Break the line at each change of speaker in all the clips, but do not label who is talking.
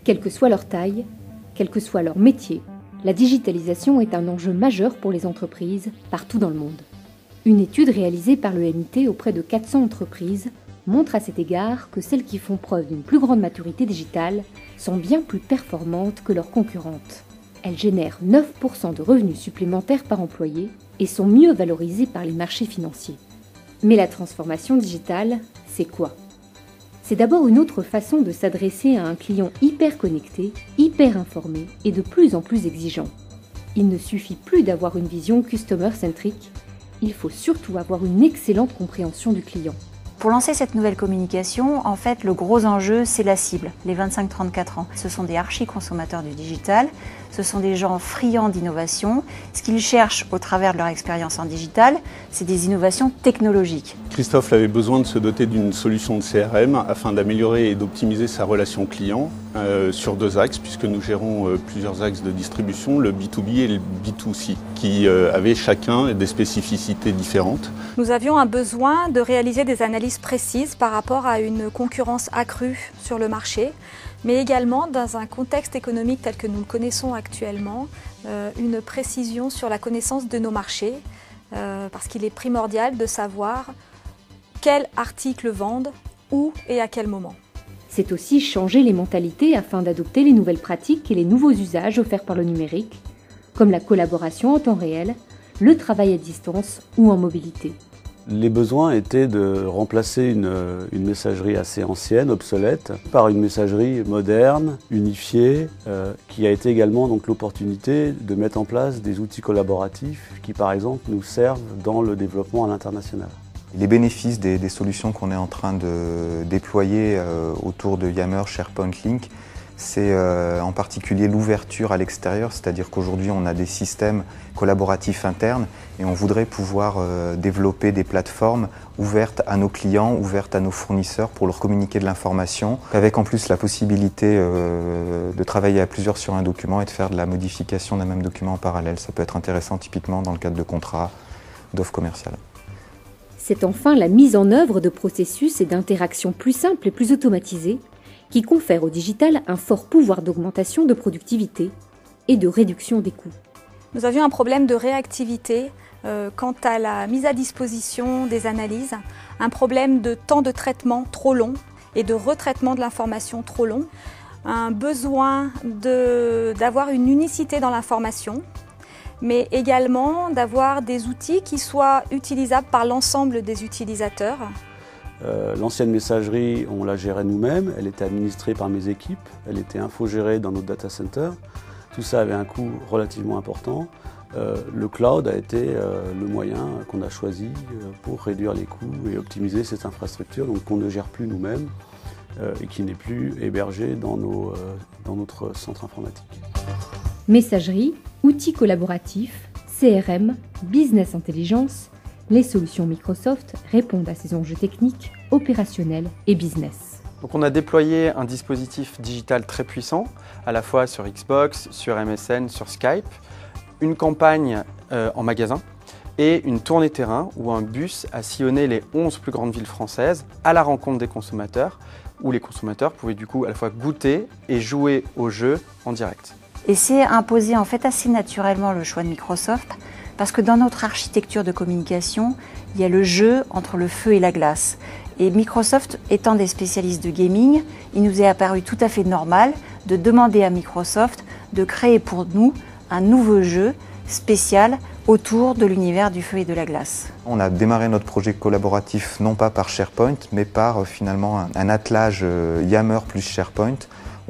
Quelle que soit leur taille, quel que soit leur métier, la digitalisation est un enjeu majeur pour les entreprises partout dans le monde. Une étude réalisée par le MIT auprès de 400 entreprises montre à cet égard que celles qui font preuve d'une plus grande maturité digitale sont bien plus performantes que leurs concurrentes. Elles génèrent 9% de revenus supplémentaires par employé et sont mieux valorisées par les marchés financiers. Mais la transformation digitale, c'est quoi ? C'est d'abord une autre façon de s'adresser à un client hyper connecté, hyper informé et de plus en plus exigeant. Il ne suffit plus d'avoir une vision customer-centric, il faut surtout avoir une excellente compréhension du client.
Pour lancer cette nouvelle communication, en fait, le gros enjeu, c'est la cible, les 25-34 ans. Ce sont des archi-consommateurs du digital, ce sont des gens friands d'innovation. Ce qu'ils cherchent au travers de leur expérience en digital, c'est des innovations technologiques.
Christophe avait besoin de se doter d'une solution de CRM afin d'améliorer et d'optimiser sa relation client sur 2 axes, puisque nous gérons plusieurs axes de distribution, le B2B et le B2C, qui avaient chacun des spécificités différentes.
Nous avions un besoin de réaliser des analyses précises par rapport à une concurrence accrue sur le marché, mais également dans un contexte économique tel que nous le connaissons actuellement, une précision sur la connaissance de nos marchés, parce qu'il est primordial de savoir quels articles vendent, où et à quel moment.
C'est aussi changer les mentalités afin d'adopter les nouvelles pratiques et les nouveaux usages offerts par le numérique, comme la collaboration en temps réel, le travail à distance ou en mobilité.
Les besoins étaient de remplacer une messagerie assez ancienne, obsolète, par une messagerie moderne, unifiée, qui a été également donc l'opportunité de mettre en place des outils collaboratifs qui, par exemple, nous servent dans le développement à l'international.
Les bénéfices des solutions qu'on est en train de déployer autour de Yammer, SharePoint, Lync, c'est en particulier l'ouverture à l'extérieur, c'est-à-dire qu'aujourd'hui on a des systèmes collaboratifs internes et on voudrait pouvoir développer des plateformes ouvertes à nos clients, ouvertes à nos fournisseurs pour leur communiquer de l'information, avec en plus la possibilité de travailler à plusieurs sur un document et de faire de la modification d'un même document en parallèle. Ça peut être intéressant typiquement dans le cadre de contrats, d'offres commerciales.
C'est enfin la mise en œuvre de processus et d'interactions plus simples et plus automatisés qui confèrent au digital un fort pouvoir d'augmentation de productivité et de réduction des coûts.
Nous avions un problème de réactivité quant à la mise à disposition des analyses, un problème de temps de traitement trop long et de retraitement de l'information trop long, un besoin d'avoir une unicité dans l'information, mais également d'avoir des outils qui soient utilisables par l'ensemble des utilisateurs.
L'ancienne messagerie, on la gérait nous-mêmes, elle était administrée par mes équipes, elle était infogérée dans notre data center. Tout ça avait un coût relativement important. Le cloud a été le moyen qu'on a choisi pour réduire les coûts et optimiser cette infrastructure, donc qu'on ne gère plus nous-mêmes et qui n'est plus hébergée dans notre centre informatique.
Messagerie, outils collaboratifs, CRM, business intelligence, les solutions Microsoft répondent à ces enjeux techniques, opérationnels et business.
Donc on a déployé un dispositif digital très puissant, à la fois sur Xbox, sur MSN, sur Skype, une campagne en magasin et une tournée terrain où un bus a sillonné les 11 plus grandes villes françaises à la rencontre des consommateurs, où les consommateurs pouvaient du coup à la fois goûter et jouer au jeu en direct.
Et c'est imposé en fait assez naturellement le choix de Microsoft, parce que dans notre architecture de communication, il y a le jeu entre le feu et la glace. Et Microsoft étant des spécialistes de gaming, il nous est apparu tout à fait normal de demander à Microsoft de créer pour nous un nouveau jeu spécial autour de l'univers du feu et de la glace.
On a démarré notre projet collaboratif non pas par SharePoint, mais par finalement un attelage Yammer plus SharePoint.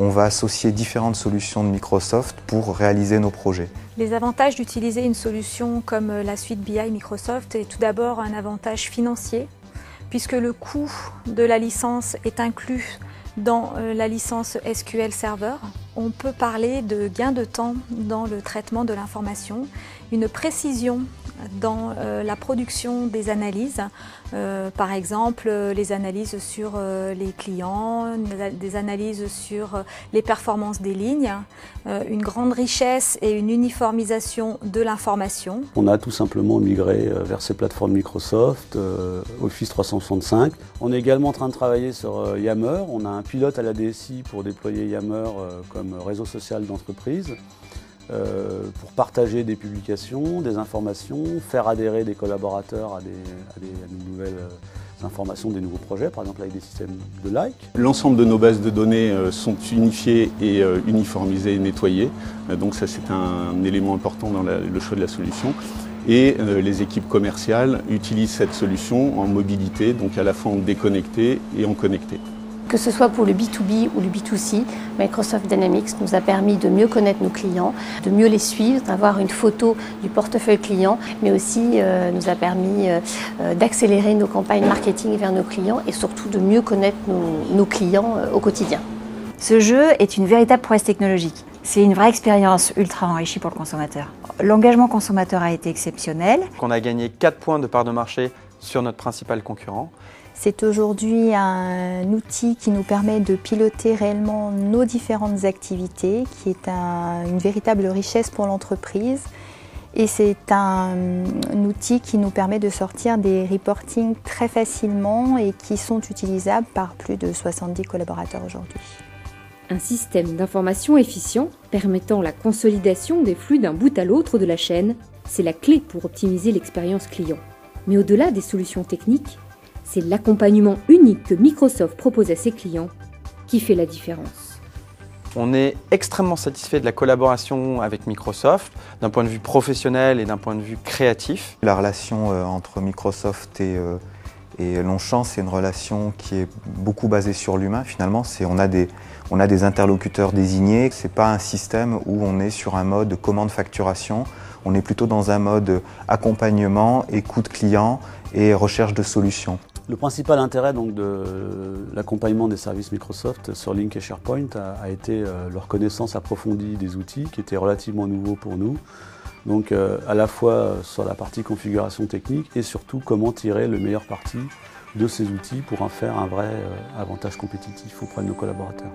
On va associer différentes solutions de Microsoft pour réaliser nos projets.
Les avantages d'utiliser une solution comme la suite BI Microsoft est tout d'abord un avantage financier, puisque le coût de la licence est inclus dans la licence SQL Server. On peut parler de gain de temps dans le traitement de l'information, une précision dans la production des analyses, par exemple les analyses sur les clients, des analyses sur les performances des lignes, une grande richesse et une uniformisation de l'information.
On a tout simplement migré vers ces plateformes Microsoft, Office 365. On est également en train de travailler sur Yammer. On a un pilote à la DSI pour déployer Yammer comme réseau social d'entreprise, pour partager des publications, des informations, faire adhérer des collaborateurs à des nouvelles informations, des nouveaux projets, par exemple avec des systèmes de like.
L'ensemble de nos bases de données sont unifiées et uniformisées et nettoyées. Donc ça c'est un élément important dans le choix de la solution. Et les équipes commerciales utilisent cette solution en mobilité, donc à la fois en déconnecté et en connecté.
Que ce soit pour le B2B ou le B2C, Microsoft Dynamics nous a permis de mieux connaître nos clients, de mieux les suivre, d'avoir une photo du portefeuille client, mais aussi nous a permis d'accélérer nos campagnes marketing vers nos clients et surtout de mieux connaître nos clients au quotidien.
Ce jeu est une véritable prouesse technologique. C'est une vraie expérience ultra enrichie pour le consommateur. L'engagement consommateur a été exceptionnel.
On a gagné 4 points de part de marché sur notre principal concurrent.
C'est aujourd'hui un outil qui nous permet de piloter réellement nos différentes activités, qui est une véritable richesse pour l'entreprise. Et c'est un outil qui nous permet de sortir des reportings très facilement et qui sont utilisables par plus de 70 collaborateurs aujourd'hui.
Un système d'information efficient permettant la consolidation des flux d'un bout à l'autre de la chaîne, c'est la clé pour optimiser l'expérience client. Mais au-delà des solutions techniques, c'est l'accompagnement unique que Microsoft propose à ses clients qui fait la différence.
On est extrêmement satisfait de la collaboration avec Microsoft, d'un point de vue professionnel et d'un point de vue créatif.
La relation entre Microsoft et Longchamp, c'est une relation qui est beaucoup basée sur l'humain. Finalement, on a des interlocuteurs désignés. Ce n'est pas un système où on est sur un mode commande-facturation. On est plutôt dans un mode accompagnement, écoute client et recherche de solutions.
Le principal intérêt donc, de l'accompagnement des services Microsoft sur Lync et SharePoint a été leur connaissance approfondie des outils qui étaient relativement nouveaux pour nous. Donc à la fois sur la partie configuration technique et surtout comment tirer le meilleur parti de ces outils pour en faire un vrai avantage compétitif auprès de nos collaborateurs.